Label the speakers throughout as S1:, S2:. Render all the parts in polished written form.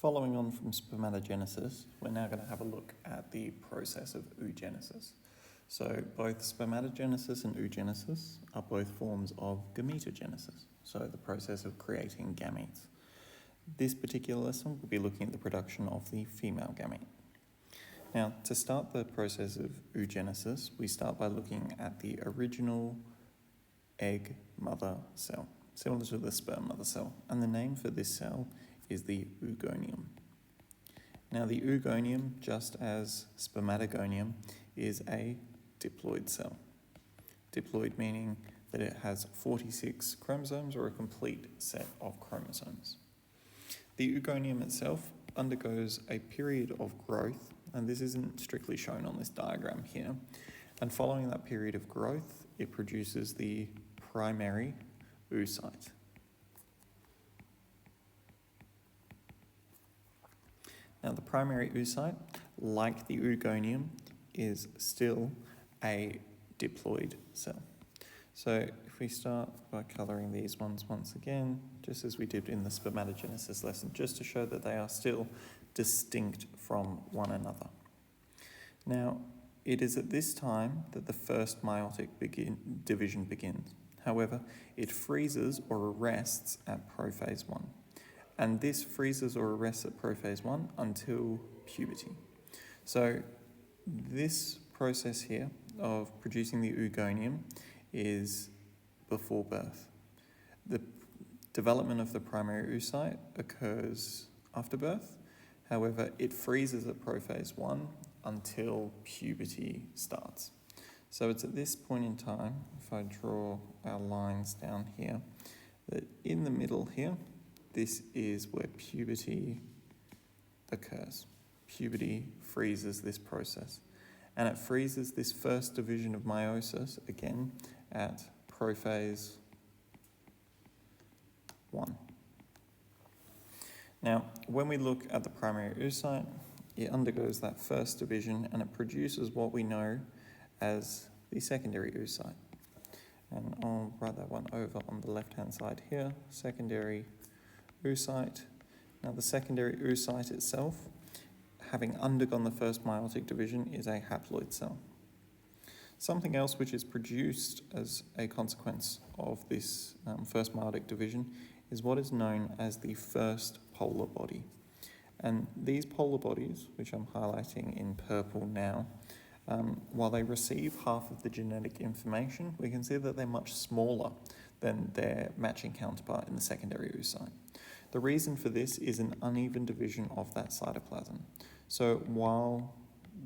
S1: Following on from spermatogenesis, we're now going to have a look at the process of oogenesis. So both spermatogenesis and oogenesis are both forms of gametogenesis, so the process of creating gametes. This particular lesson will be looking at the production of the female gamete. Now, to start the process of oogenesis, we start by looking at the original egg mother cell, similar to the sperm mother cell, and the name for this cell is the oogonium. Now, the oogonium, just as spermatogonium, is a diploid cell. Diploid meaning that it has 46 chromosomes or a complete set of chromosomes. The oogonium itself undergoes a period of growth, and this isn't strictly shown on this diagram here. And following that period of growth, it produces the primary oocyte. Now, the primary oocyte, like the oogonium, is still a diploid cell. So if we start by colouring these ones once again, just as we did in the spermatogenesis lesson, just to show that they are still distinct from one another. Now, it is at this time that the first meiotic division begins. However, it freezes or arrests at prophase 1. And this freezes or arrests at prophase 1 until puberty. So this process here of producing the oogonium is before birth. The development of the primary oocyte occurs after birth. However, it freezes at prophase 1 until puberty starts. So it's at this point in time, if I draw our lines down here, that in the middle here, this is where puberty occurs. Puberty freezes this process. And it freezes this first division of meiosis, again, at prophase 1. Now, when we look at the primary oocyte, it undergoes that first division and it produces what we know as the secondary oocyte. And I'll write that one over on the left-hand side here, secondary oocyte. Now, the secondary oocyte itself, having undergone the first meiotic division, is a haploid cell. Something else which is produced as a consequence of this first meiotic division is what is known as the first polar body. And these polar bodies, which I'm highlighting in purple now, while they receive half of the genetic information, we can see that they're much smaller than their matching counterpart in the secondary oocyte. The reason for this is an uneven division of that cytoplasm. So while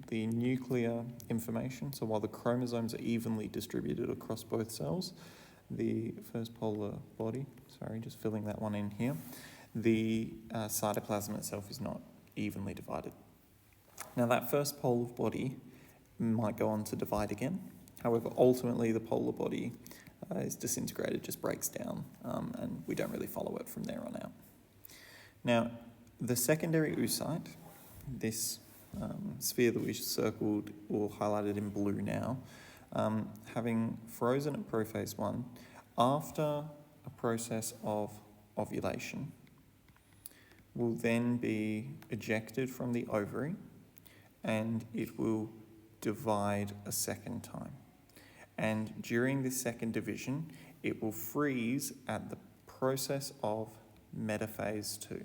S1: the nuclear information, so while the chromosomes are evenly distributed across both cells, the first polar body, sorry, just filling that one in here, the cytoplasm itself is not evenly divided. Now, that first polar body might go on to divide again. However, ultimately the polar body is disintegrated, just breaks down, and we don't really follow it from there on out. Now, the secondary oocyte, this sphere that we circled or highlighted in blue now, having frozen at prophase 1, after a process of ovulation, will then be ejected from the ovary and it will divide a second time. And during this second division, it will freeze at the process of metaphase 2.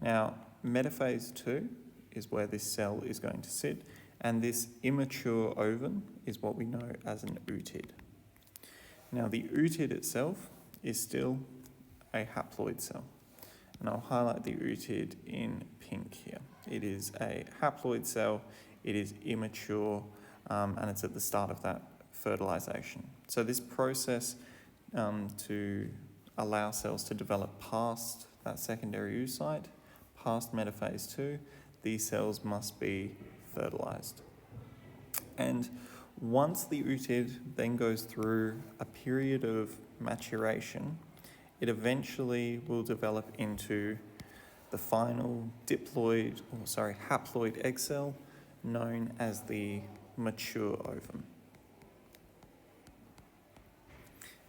S1: Now, metaphase 2 is where this cell is going to sit, and this immature ovum is what we know as an ootid. Now, the ootid itself is still a haploid cell, and I'll highlight the ootid in pink here. It is a haploid cell, it is immature, and it's at the start of that fertilization. So this process to allow cells to develop past that secondary oocyte, past metaphase 2, these cells must be fertilized. And once the ootid then goes through a period of maturation, it eventually will develop into the final haploid egg cell known as the mature ovum.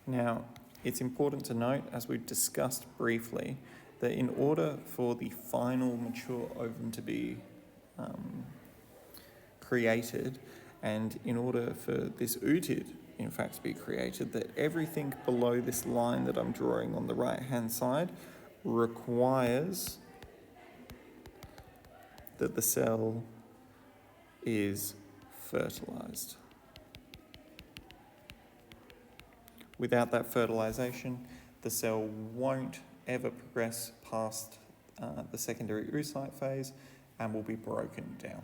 S1: Now, it's important to note, as we've discussed briefly, that in order for the final mature ovum to be created, and in order for this ootid, in fact, to be created, that everything below this line that I'm drawing on the right-hand side requires that the cell is fertilized. Without that fertilization, the cell won't ever progress past the secondary oocyte phase and will be broken down.